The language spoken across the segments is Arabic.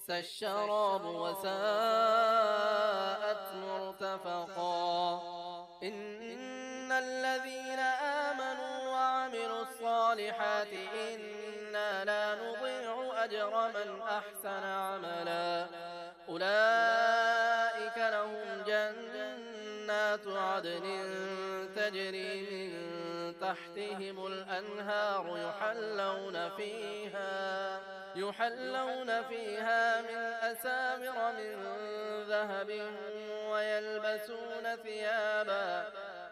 بئس الشراب وساءت مرتفقا. إن الذين آمنوا وعملوا الصالحات إنا لا نضيع أجر من أحسن عملا. أولئك لهم جنات عدن تجري من تحتهم الأنهار يحلون فيها من أساور من ذهب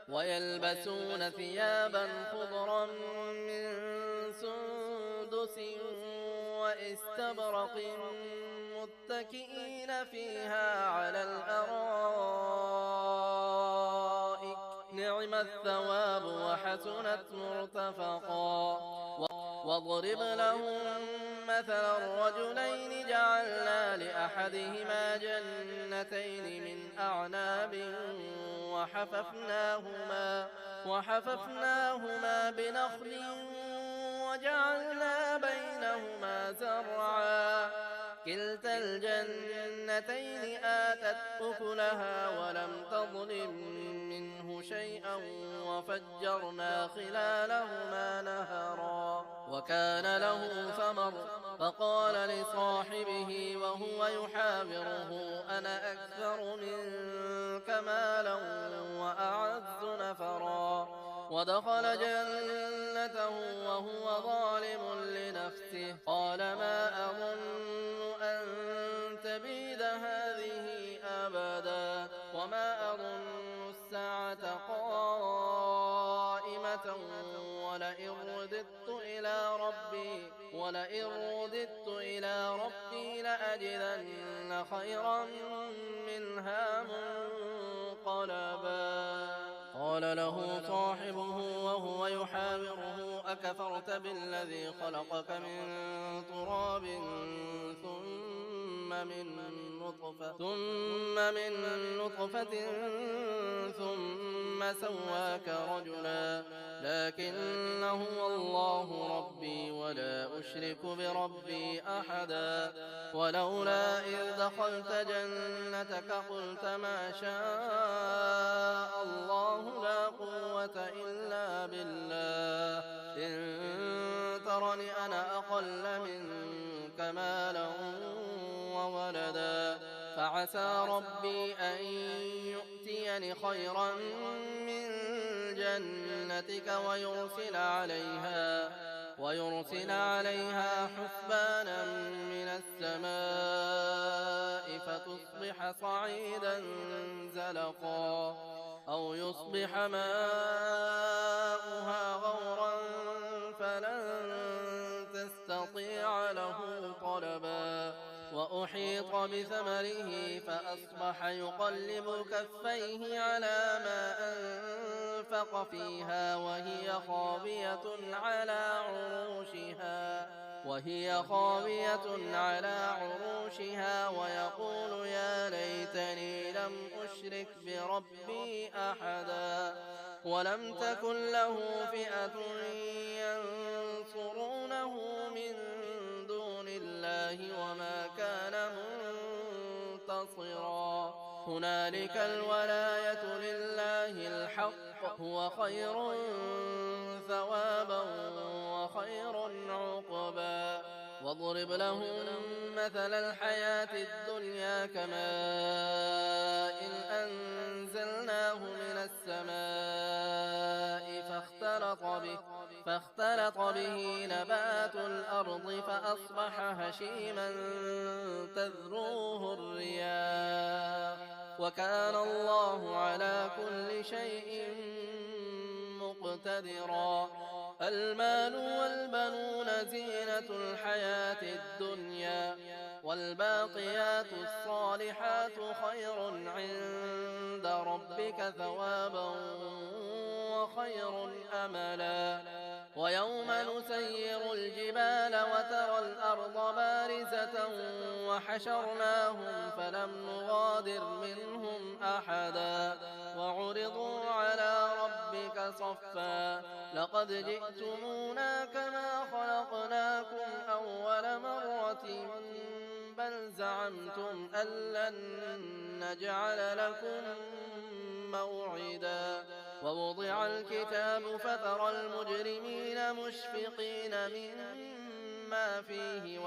ويلبسون ثيابا خضرا من سندس واستبرق متكئين فيها على الأرائك نعم الثواب وحسنت مرتفقا. واضرب لهم مثلا الرجلين جعلنا لأحدهما جنتين من أعناب وحففناهما بنخل وجعلنا بينهما زرعا. كلتا الجنتين آتت أكلها ولم تظلم منه شيئا وفجرنا خلالهما نهرا. وكان له ثمر فقال لصاحبه وهو يحاوره أنا أكثر منك مالا وأعز نفرا. ودخل جنته وهو ظالم لنفسه قال ما أظن أن تبيد هذه أبدا وما أظن الساعة قائمة ولئن رددت إلى ربي لأجدن خيرا منها منقلبا. قال له صاحبه وهو يحاوره أكفرت بالذي خلقك من تراب ثم من نطفة ثم سواك رجلا لكن هو الله ربي ولا أشرك بربي أحدا. ولولا إذ دخلت جنتك قلت ما شاء الله لا قوة إلا بالله إن ترني أنا أقل منك مالا وولدا فعسى ربي أن يؤتيني خيرا من جنتك ويرسل عليها حسبانا من السماء فتصبح صعيدا زلقا أو يصبح ماؤها غورا فلن تستطيع له طلبا. وأحيط بثمره فأصبح يقلب كفيه على ما أنفق فيها وهي خاوية على عروشها ويقول يا ليتني لم أشرك بربي أحدا. ولم تكن له فئة ينصرونه من دون الله وما كان منتصرا. هنالك الولاية لله الحق هو خير ثوابا وخير عقبا. واضرب لهم مثل الحياة الدنيا كماء أنزلناه من السماء فاختلط به نبات الأرض فأصبح هشيما تذروه الرياح وكان الله على كل شيء مقتدرا. المال والبنون زينة الحياة الدنيا والباقيات الصالحات خير عند ربك ثوابا وخير أملا. ويوم نسير الجبال وترى الأرض بارزة وحشرناهم فلم نغادر منهم أحدا وعرضوا على ربك صفا لقد جئتمونا كما خلقناكم أول مرة بل زعمتم أن لن نجعل لكم موعدا ووضع الكتاب فترى المجرمين مشفقين مما فيه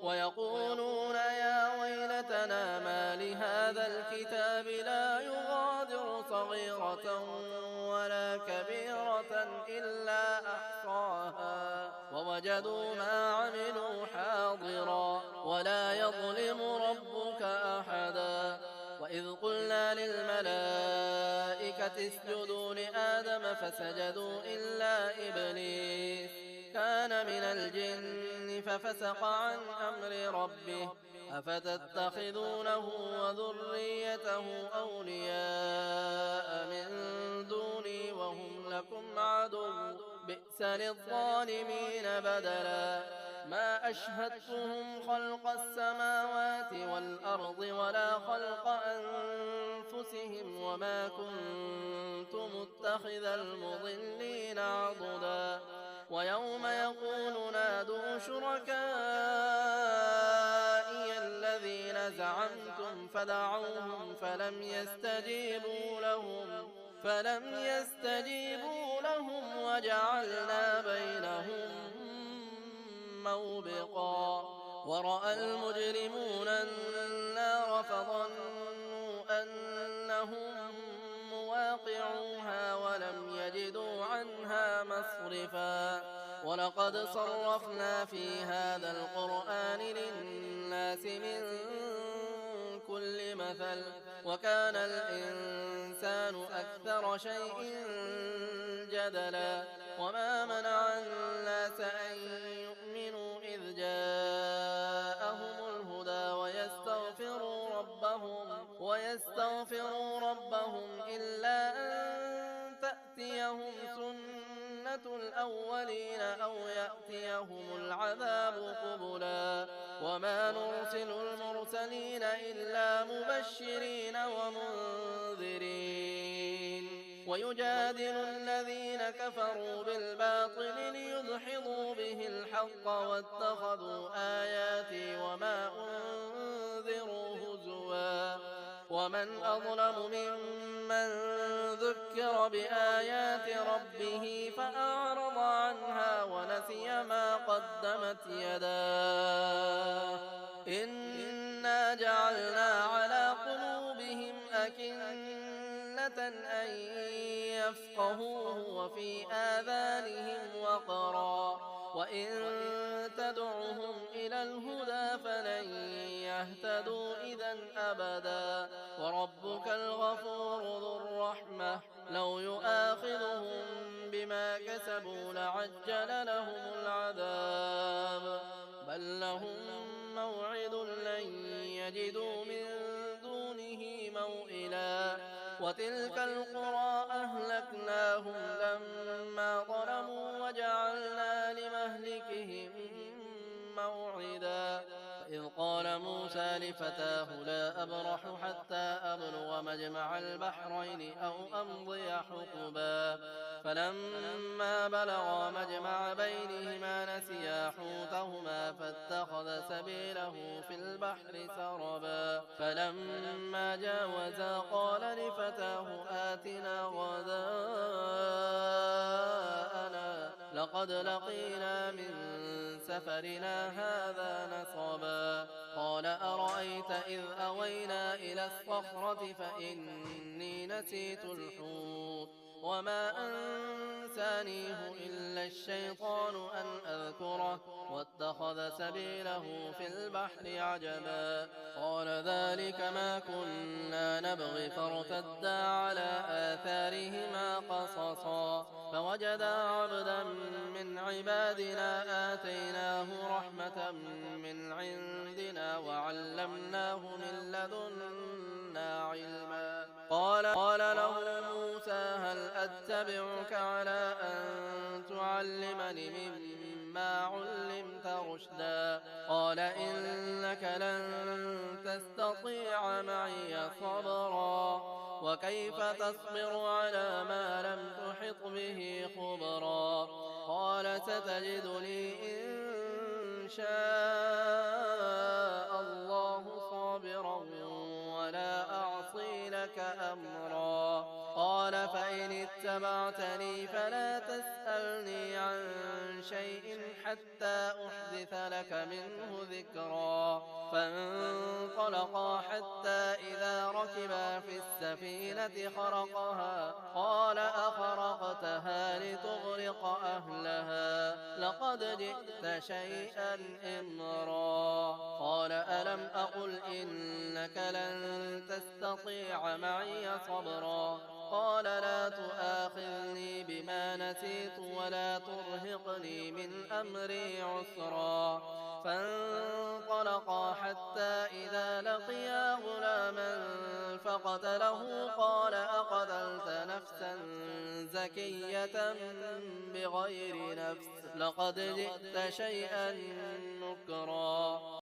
ويقولون يا ويلتنا ما لهذا الكتاب لا يغادر صغيرة ولا كبيرة إلا أحصاها ووجدوا ما عملوا حاضرا ولا يظلم ربك أحدا وإذ قلنا للملائكة اسجدوا لآدم فسجدوا إلا إبليس كان من الجن ففسق عن أمر ربه أفتتخذونه وذريته أولياء من دوني وهم لكم عدو بئس للظالمين بدلا ما أشهدتهم خلق السماوات والأرض ولا خلق أنفسهم وما كنت متخذ المضلين عضدا ويوم يقول نادوا شركائي الذين زعمتم فدعوهم فلم يستجيبوا لهم وجعلنا بينهم موبقا ورأى المجرمون النار فظنوا أنهم مواقعوها ولم يجدوا عنها مصرفا ولقد صرفنا في هذا القرآن للناس من كل مثل وكان الإنسان أكثر شيء جدلا وما منع الناس أن يؤمنوا إذ جاءهم الهدى ويستغفروا ربهم إلا أن تأتيهم سنة الأولين أو يأتيهم العذاب قبلا وما نرسل المرسلين إلا مبشرين ومنذرين ويجادل الذين كفروا بالباطل ليدحضوا به الحق واتخذوا آياتي وما أنذروا هزوا ومن أظلم ممن ذكر بآيات ربه فأعرض عنها ونسي ما قدمت يداه إنا جعلنا على قلوبهم أكنة أن يفقهوه وفي آذانهم وقرا وإن تدعهم إلى الهدى فلن يهتدوا إذا أبدا وربك الغفور ذو الرحمة لو يؤاخذهم بما كسبوا لعجل لهم العذاب بل لهم موعد لن يجدوا من دونه موئلا وتلك القرى أهلكناهم لما ظلموا وجعلنا لمهلكهم موعدا إذ قال موسى لفتاه لا أبرح حتى أبلغ مجمع البحرين أو أمضي حقبا فلما بلغا مجمع بينهما نسيا حوتهما فاتخذ سبيله في البحر سربا فلما جاوزا قال لفتاه آتنا غداءنا لقد لقينا من سفرنا هذا نصبا قال أرأيت إذ أوينا إلى الصخرة فإني نسيت الحوت وما أنسانيه إلا الشيطان أن أذكره واتخذ سبيله في البحر عجبا قال ذلك ما كنا نبغي فارتدا على آثارهما قصصا فوجدا عبدا من عبادنا آتيناه رحمة من عندنا وعلمناه من لدنا علما قال له موسى هل أتبعك على أن تعلمني مما علمت رشدا قال إنك لن تستطيع معي صبرا وكيف تصبر على ما لم تحط به خبرا قال ستجدني إن شاء اتبعتني فلا تسألني عن شيء حتى أحدث لك منه ذكرا. فانطلقا حتى إذا ركبا في السفينة خرقها قال أخرقتها لتغرق أهلها لقد جئت شيئا إمرا. قال ألم أقل إنك لن تستطيع معي صبرا. قال لا تؤاخذني بما نسيت ولا ترهقني من أمري عسرا. فانطلقا حتى إذا لقيا غلاما فقتله قال أقتلت نفسا زكية بغير نفس لقد جئت شيئا